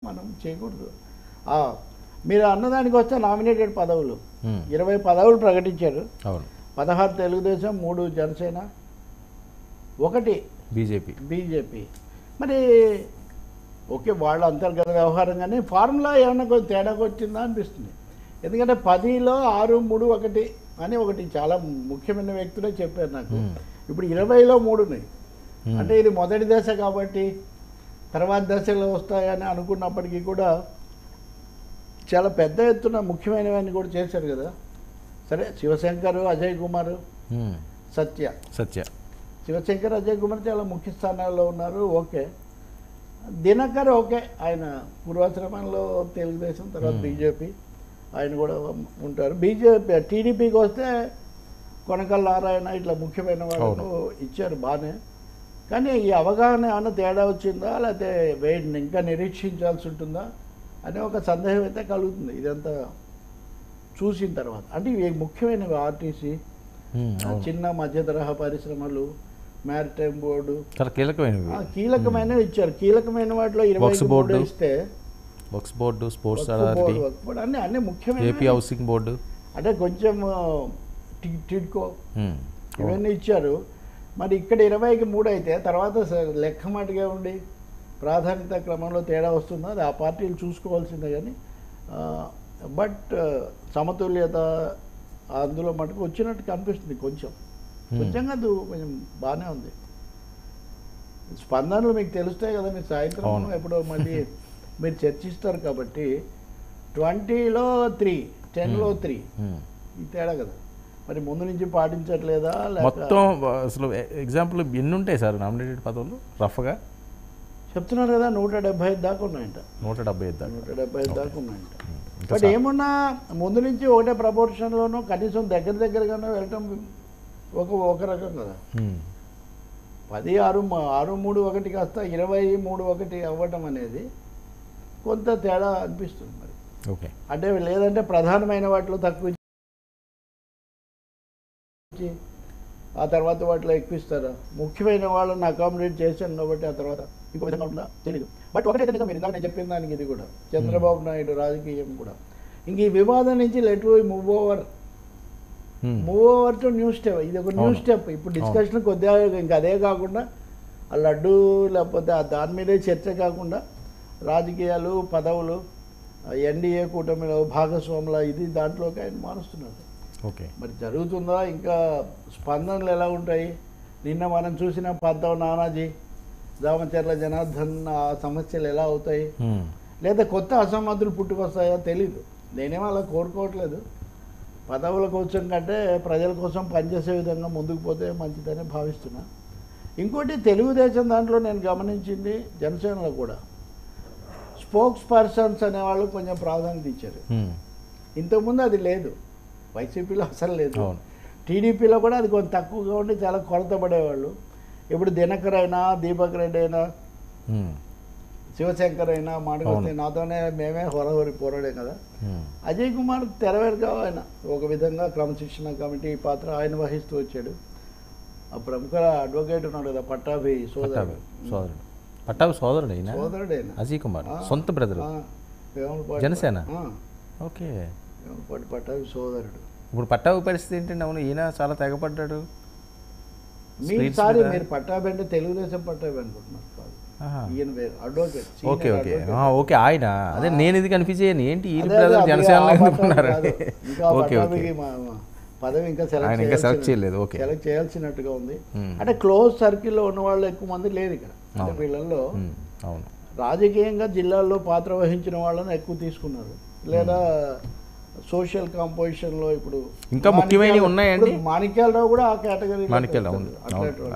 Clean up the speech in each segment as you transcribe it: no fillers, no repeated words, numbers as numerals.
మనం చేయకూడదు. మీరు అన్నదానికి వస్తే నామినేటెడ్ పదవులు 20 పదవులు ప్రకటించారు. 16 తెలుగుదేశం, 3 జనసేన, 1 బీజేపీ. మరి ఓకే, వాళ్ళ అంతర్గత వ్యవహారంగానే ఫార్ములా ఏమన్నా కొంచెం తేడాగా వచ్చిందా అనిపిస్తుంది. ఎందుకంటే 10లో 6, 3, 1 అని ఒకటి చాలా ముఖ్యమైన వ్యక్తులే చెప్పారు నాకు. ఇప్పుడు 20లో 3 ఉన్నాయి. అంటే ఇది మొదటి దశ కాబట్టి తర్వాత దశలో వస్తాయని అనుకున్నప్పటికీ కూడా చాలా పెద్ద ఎత్తున ముఖ్యమైనవన్నీ కూడా చేశారు కదా. సరే, శివశంకర్, అజయ్ కుమార్, సత్య శివశంకర్, అజయ్ కుమార్ చాలా ముఖ్య స్థానాల్లో ఉన్నారు. ఓకే, దినకర్ ఓకే, ఆయన పూర్వాశ్రమంలో తెలుగుదేశం, తర్వాత బీజేపీ, ఆయన కూడా ఉంటారు. టీడీపీకి వస్తే కొనకల్ నారాయణ ఇట్లా ముఖ్యమైన వాళ్ళు ఇచ్చారు బాగానే. కానీ ఈ అవగాహన ఏమైనా తేడా వచ్చిందా, లేకపోతే వేడిని ఇంకా నిరీక్షించాల్సి ఉంటుందా అనే ఒక సందేహం అయితే కలుగుతుంది ఇదంతా చూసిన తర్వాత. అంటే ఇవి ముఖ్యమైనవి. ఆర్టీసీ, చిన్న మధ్య తరహా పరిశ్రమలు, మ్యారిటైమ్ బోర్డు, కీలకమైనవి ఇచ్చారు. కీలకమైన వాటిలో 23 ఇస్తే స్పోర్ట్స్ అన్ని ముఖ్యమైన హౌసింగ్ బోర్డు, అంటే కొంచెం టిడ్కో ఇవన్నీ ఇచ్చారు. మరి ఇక్కడ 20కి 3 అయితే తర్వాత లెక్క మాటగా ఉండి ప్రాధాన్యత క్రమంలో తేడా వస్తుందో అది ఆ పార్టీలు చూసుకోవాల్సిందే. కానీ బట్ సమతుల్యత అందులో మటుకు వచ్చినట్టు కనిపిస్తుంది. కొంచెంగా అది కొంచెం బాగానే ఉంది. స్పందనలు మీకు తెలుస్తాయి కదా, మీరు సాయంత్రం ఎప్పుడో మళ్ళీ మీరు చర్చిస్తారు కాబట్టి 20లో 3, 10లో 3 ఈ తేడా కదా. మరి ముందు నుంచి పాటించట్లేదా? మొత్తం అసలు ఎగ్జాంపుల్ ఎన్ని ఉంటాయి సార్ నామినేటెడ్ పదవులు? రఫ్గా చెప్తున్నారు కదా, 175 దాకా ఉన్నాయంట. 175 దాకా ఉన్నాయంట. బట్ ఏమన్నా ముందు నుంచి ఒకటే ప్రపోర్షన్లోనూ కనీసం దగ్గరగానో వెళ్ళటం ఒక రకం కదా. 10, 6, 3, 1 కాస్త 20, 3, 1 అవ్వటం అనేది కొంత తేడా అనిపిస్తుంది. మరి ఓకే, అంటే లేదంటే ప్రధానమైన వాటిలో తక్కువ ఆ తర్వాత వాటిలో ఎక్కువ ఇస్తారా? ముఖ్యమైన వాళ్ళని అకామిడేట్ చేశాను కాబట్టి ఆ తర్వాత ఇంకో విధంగా ఉంటుందా తెలీదు. బట్ ఒకటైతే నిజం, మీరు నేను చెప్పిన దానికి ఇది కూడా చంద్రబాబు నాయుడు రాజకీయం కూడా ఇంక ఈ వివాదం నుంచి move over to new step. ఇది ఒక న్యూ స్టెప్. ఇప్పుడు డిస్కషన్ కొద్దిగా ఇంకా అదే కాకుండా ఆ లడ్డు లేకపోతే దాని మీదే చర్చ కాకుండా రాజకీయాలు, పదవులు, ఎన్డీఏ కూటమిలో భాగస్వాముల ఇది దాంట్లోకి ఆయన మారుస్తున్నారు. ఓకే, మరి జరుగుతుందా? ఇంకా స్పందనలు ఎలా ఉంటాయి? నిన్న మనం చూసిన పంతం నానాజీ, దామచర్ల జనార్దన్ ఆ సమస్యలు ఎలా అవుతాయి? లేదా కొత్త అసమ్మతులు పుట్టుకొస్తాయో తెలీదు. నేనేమో అలా కోరుకోవట్లేదు. పదవుల కోసం కంటే ప్రజల కోసం పనిచేసే విధంగా ముందుకు పోతే మంచిదని భావిస్తున్నా. ఇంకోటి తెలుగుదేశం దాంట్లో నేను గమనించింది, జనసేనలో కూడా స్పోక్స్ పర్సన్స్ అనేవాళ్ళు కొంచెం ప్రాధాన్యత ఇచ్చారు. ఇంతకుముందు అది లేదు, వైసీపీలో అసలు లేదు. టీడీపీలో కూడా అది కొంచెం తక్కువగా ఉండి చాలా కొరత పడేవాళ్ళు. ఇప్పుడు దినకర్ అయినా, దీపక్ రెడ్డి అయినా, శివశంకర్ అయినా మాటకొస్తే నాతోనే మేమే హొరహొరి పోరాడే కదా. అజయ్ కుమార్ తెరవేరుగా ఆయన ఒక విధంగా క్రమశిక్షణ కమిటీ పాత్ర ఆయన వహిస్తూ వచ్చాడు. ఆ ప్రముఖ అడ్వకేట్ ఉన్నాడు కదా, పట్టాభి సోదరుడైనా అజయ్ కుమార్ సొంత బ్రదర్, జనసేన. ఓకే, పట్టాభి సోదరుడు. ఇప్పుడు పట్టాభి పరిస్థితి ఏంటంటే? అవును, ఈయన చాలా తెగపడ్డాడు. మీరు పట్టాభి అంటే తెలుగుదేశం పట్టాభి అనుకుంటున్నారు కాదు, ఈయన వేరు అడ్వకేట్. ఓకే ఓకే ఓకే, ఆయన అదే నేను ఇది కన్ఫ్యూజ్ అయ్యాను, ఏంటి ఈ బ్రదర్ జనసేనలో ఎందుకున్నారు? ఓకే ఓకే, పదవి ఇంకా సెలెక్ట్ చేయలేదు. ఓకే, సెలెక్ట్ చేయాల్సినట్టుగా ఉంది. అంటే క్లోజ్ సర్కిల్లో ఉన్న వాళ్ళు ఎక్కువ మంది లేరు ఇక్కడ. అంటే వీళ్ళల్లో రాజకీయంగా జిల్లాల్లో పాత్ర వహించిన వాళ్ళని ఎక్కువ తీసుకున్నారు. లేదా సోషల్ కాంపోజిషన్లో ఇప్పుడు ఇంకా ముఖ్యమైనవి ఉన్నాయండి. మాణిక్యాలరావు కూడా ఆ కేటగిరీ,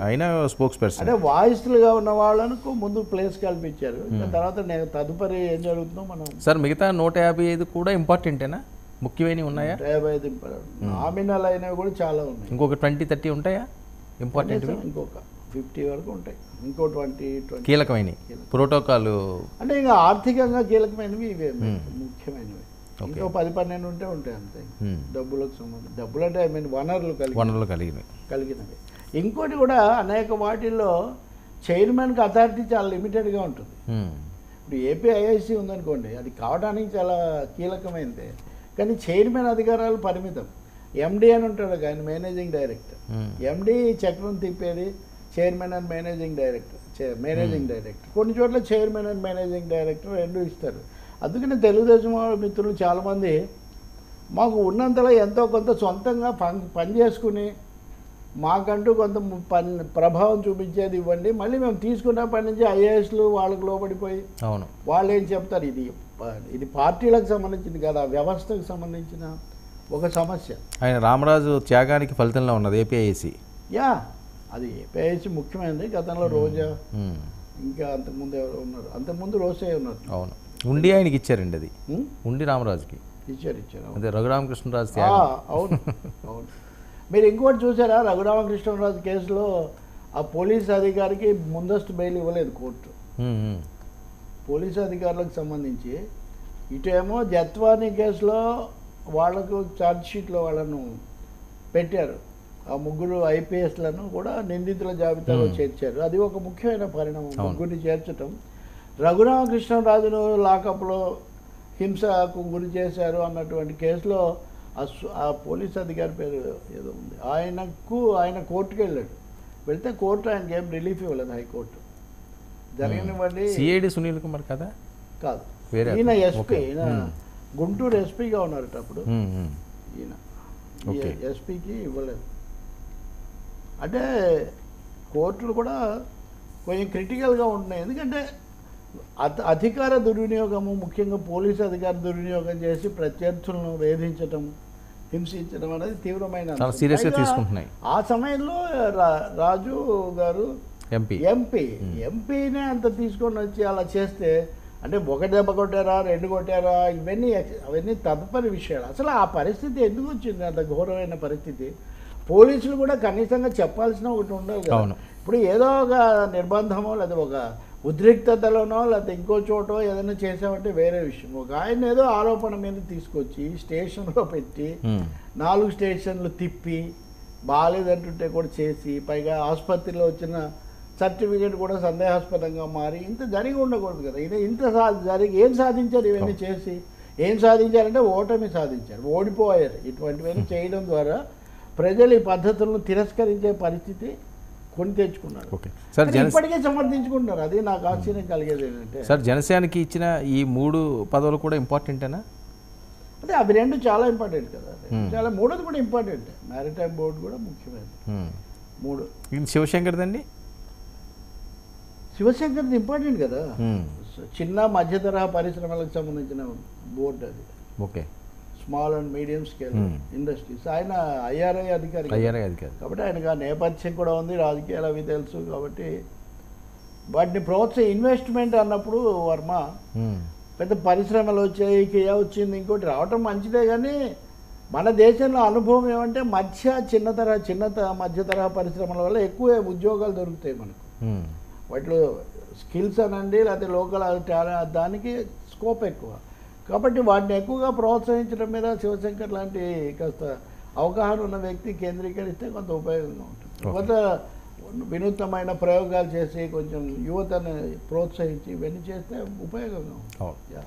ఆయన స్పోక్స్ పర్సన్. అంటే వాయిస్లుగా ఉన్న వాళ్ళకు ముందు ప్లేస్ కల్పించారు. తర్వాత తదుపరి ఏం జరుగుతుందో మనం. సార్, మిగతా 155 కూడా ఇంపార్టెంటేనా? ముఖ్యమైనవి ఉన్నాయా? 155 నామినల్ అయినవి కూడా చాలా ఉన్నాయి. ఇంకొక 20-30 ఉంటాయా ఇంపార్టెంట్? ఇంకొక 50 వరకు ఉంటాయి. ఇంకో 20 కీలకమైనవి ప్రోటోకాల్, అంటే ఇంకా ఆర్థికంగా కీలకమైనవి ఇవే ముఖ్యమైనవి. ఇంకో 10-12 ఉంటాయి అంతే. డబ్బులకు సంబంధించి, డబ్బులు అంటే వనరులు కలిగినవి. ఇంకోటి కూడా అనేక వాటిల్లో చైర్మన్కి అథారిటీ చాలా లిమిటెడ్గా ఉంటుంది. ఇప్పుడు ఏపీఐఐసి ఉందనుకోండి, అది కావడానికి చాలా కీలకమైనది. కానీ చైర్మన్ అధికారాలు పరిమితం. ఎండి అని ఉంటాడు, ఆయన మేనేజింగ్ డైరెక్టర్. ఎండి చక్రం తిప్పేది చైర్మన్ అండ్ మేనేజింగ్ డైరెక్టర్. కొన్ని చోట్ల చైర్మన్ అండ్ మేనేజింగ్ డైరెక్టర్ రెండు ఇస్తారు. అందుకని తెలుగుదేశం మిత్రులు చాలామంది మాకు ఉన్నంతలో ఎంతో కొంత సొంతంగా పని చేసుకుని మాకంటూ కొంత ప్రభావం చూపించేది ఇవ్వండి, మళ్ళీ మేము తీసుకున్న పని నుంచి ఐఏఎస్లు వాళ్ళకు లోబడిపోయి అవును వాళ్ళు ఏం చెప్తారు, ఇది పార్టీలకు సంబంధించింది కదా, వ్యవస్థకు సంబంధించిన ఒక సమస్య. ఆయన రామరాజు త్యాగానికి ఫలితంలో ఉన్నది ఏపీఐసి. అది ఏపీఐసి ముఖ్యమైనది. గతంలో రోజా, ఇంకా అంతకుముందు ఎవరు ఉన్నారు, అంతకుముందు రోజే ఉన్నారు. అవును, ఉండి ఆయనకి ఇచ్చారండి, అది ఉండి రామరాజుకి ఇచ్చారు. అదే రఘురామకృష్ణరాజు. అవును అవును. మీరు ఇంకోటి చూసారా, రఘురామకృష్ణరాజు కేసులో ఆ పోలీస్ అధికారికి ముందస్తు బెయిల్ ఇవ్వలేదు కోర్టు. పోలీసు అధికారులకు సంబంధించి ఇటేమో జత్వానీ కేసులో వాళ్లకు ఛార్జ్షీట్లో వాళ్ళను పెట్టారు. ఆ ముగ్గురు ఐపీఎస్లను కూడా నిందితుల జాబితాలో చేర్చారు. అది ఒక ముఖ్యమైన పరిణామం, ముగ్గురిని చేర్చటం. రఘురామకృష్ణరాజును లాకప్లో హింసకు గురి చేశారు అన్నటువంటి కేసులో ఆ పోలీస్ అధికారి పేరు ఏదో ఉంది, ఆయన కోర్టుకు వెళ్ళాడు. వెళ్తే కోర్టు ఆయనకి ఏం రిలీఫ్ ఇవ్వలేదు, హైకోర్టు. జరగనివ్వండి. సిఐడి సునీల్ కుమార్ కదా? కాదు, ఈయన ఎస్పీ, ఈయన గుంటూరు ఎస్పీగా ఉన్నారట అప్పుడు. ఈయన ఎస్పీకి ఇవ్వలేదు. అంటే కోర్టులు కూడా కొంచెం క్రిటికల్గా ఉంటున్నాయి. ఎందుకంటే అధికార దుర్వినియోగము, ముఖ్యంగా పోలీసు అధికార దుర్వినియోగం చేసి ప్రత్యర్థులను వేధించడం, హింసించడం అనేది తీవ్రమైన సీరియస్గా తీసుకుంటున్నాయి. ఆ సమయంలో రాజు గారు ఎంపీనే అంత తీసుకొని వచ్చి అలా చేస్తే, అంటే ఒక దెబ్బ కొట్టారా, రెండు కొట్టారా, అవన్నీ తదుపరి విషయాలు. అసలు ఆ పరిస్థితి ఎందుకు వచ్చింది, అంత ఘోరమైన పరిస్థితి? పోలీసులు కూడా కనీసంగా చెప్పాల్సిన ఒకటి ఉండాలి కదా. ఇప్పుడు ఏదో ఒక నిర్బంధమో లేదా ఒక ఉద్రిక్తతలోనో లేకపోతే ఇంకో చోటో ఏదైనా చేసామంటే వేరే విషయం. ఒక ఆయన ఏదో ఆరోపణ మీద తీసుకొచ్చి స్టేషన్లో పెట్టి 4 స్టేషన్లు తిప్పి బాగాలేదంటుంటే కూడా చేసి, పైగా ఆసుపత్రిలో వచ్చిన సర్టిఫికేట్ కూడా సందేహాస్పదంగా మారి, ఇంత జరిగి ఉండకూడదు కదా. ఇంత జరిగి ఏం సాధించారు? ఇవన్నీ చేసి ఏం సాధించారంటే ఓటమి సాధించారు, ఓడిపోయారు. ఇటువంటివన్నీ చేయడం ద్వారా ప్రజలు ఈ పద్ధతులను తిరస్కరించే పరిస్థితి కొని తెచ్చుకున్నారు. ఇప్పటికే సమర్థించుకుంటున్నారు. అది నాకు ఆశ్చర్యం కలిగేది ఏంటంటే, సార్ జనసేనకి ఇచ్చిన ఈ 3 పదవులు కూడా ఇంపార్టెంటేనా? అంటే అవి రెండు చాలా ఇంపార్టెంట్ కదా. చాలా మూడోది కూడా ఇంపార్టెంట్. మ్యారిటైమ్ బోర్డు కూడా ముఖ్యమైనది. 3 శివశంకర్దండి, శివశంకర్ది ఇంపార్టెంట్ కదా. చిన్న మధ్య తరహా పరిశ్రమలకు సంబంధించిన బోర్డు అది. Okay, small and medium scale industries. ఆయన ఐఆర్ఐ అధికారి కాబట్టి ఆయనకు ఆ నేపథ్యం కూడా ఉంది, రాజకీయాలు అవి తెలుసు కాబట్టి వాటిని ఇన్వెస్ట్మెంట్ అన్నప్పుడు వర్మ పెద్ద పరిశ్రమలు వచ్చాయి, కియా వచ్చింది, ఇంకోటి రావటం మంచిదే. కానీ మన దేశంలో అనుభవం ఏమంటే మధ్య తరహా పరిశ్రమల వల్ల ఎక్కువ ఉద్యోగాలు దొరుకుతాయి మనకు. వాటిలో స్కిల్స్ అనండి లేకపోతే లోకల్ టాలెంట్, దానికి స్కోప్ ఎక్కువ. కాబట్టి వాటిని ఎక్కువగా ప్రోత్సహించడం మీద శివశంకర్ లాంటి కాస్త అవగాహన ఉన్న వ్యక్తి కేంద్రీకరిస్తే కొంత ఉపయోగంగా ఉంటుంది. కొంత వినూత్నమైన ప్రయోగాలు చేసి కొంచెం యువతను ప్రోత్సహించి ఇవన్నీ చేస్తే ఉపయోగంగా ఉంటుంది.